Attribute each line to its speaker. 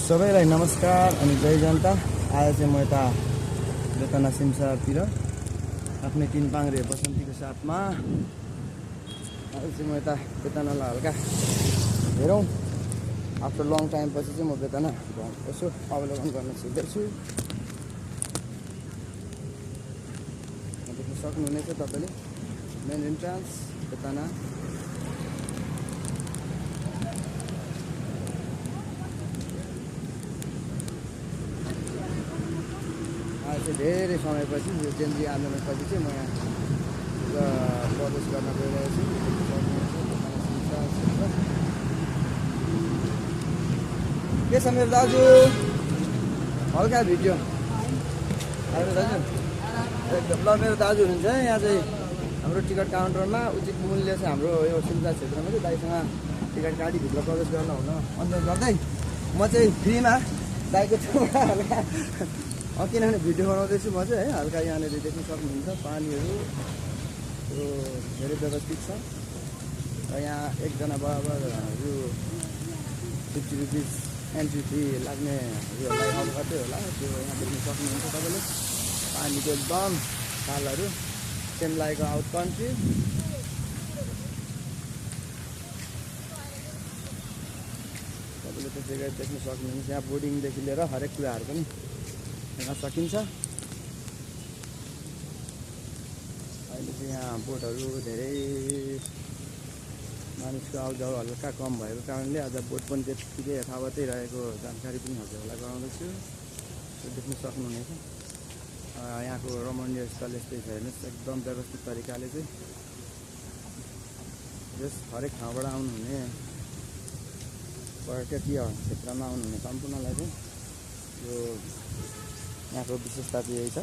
Speaker 1: सबैलाई नमस्कार अनि जय जनता। आज चाहिँ म यता बेतना सिमसारतिर आफ्नै तीन पाङ्रे बसन्तीको साथमा आज चाहिँ म यता बेतनालाई हल्का हेरौँ। आफ्टर लङ टाइम पछि चाहिँ म बेतना यसो अवलोकन गर्न सिक्दैछु। देख्न सक्नुहुनेछ तपाईँले मेन इन्ट्रान्स बेतना। आज धेरै समयपछि यो जेनजी आन्दोलनपछि चाहिँ म यहाँ प्रवेश गर्न गइरहेको छु। के छ मेरो दाजु? हल्का भिडियो दाजु एकदम ल। मेरो दाजु हुनुहुन्छ यहाँ चाहिँ हाम्रो टिकट काउन्टरमा उचित मूल्य चाहिँ हाम्रो यो सिमसार क्षेत्रमा चाहिँ दाइसँग टिकट काटी भित्र प्रवेश गर्न हुन अनुरोध गर्दै म चाहिँ फ्रीमा दाइको छेउमा हल्का किनभने भिडियो बनाउँदैछु म चाहिँ है। हल्का यहाँनिर देख्न सक्नुहुन्छ पानीहरू धेरै व्यवस्थित छ र यहाँ एकजना बराबर यो 50 रुपिस एन्ट्री फी लाग्ने योलाई अवगतै होला। त्यो यहाँ देख्न सक्नुहुन्छ तपाईँले पानीको एकदम खालहरू सेम लाइक आउट कन्ट्री। तपाईँले त्यसै गरी देख्न सक्नुहुन्छ यहाँ बोर्डिङदेखि लिएर हरेक कुराहरू पनि हेर्न सकिन्छ। अहिले चाहिँ यहाँ बोटहरू धेरै मानिसको आउजाउ हल्का कम भएको कारणले आज बोट पनि त्यत्तिकै यथावतै रहेको जानकारी पनि हजुरहरूलाई गराउँदैछु। देख्न सक्नुहुनेछ यहाँको रमणीय स्थल यस्तै छ। हेर्नुहोस् एकदम व्यवस्थित तरिकाले चाहिँ जस हरेक ठाउँबाट आउनुहुने पर्यटकीय क्षेत्रमा आउनुहुने सम्पूर्णलाई चाहिँ यो यहाँको विशेषता चाहिँ यही छ।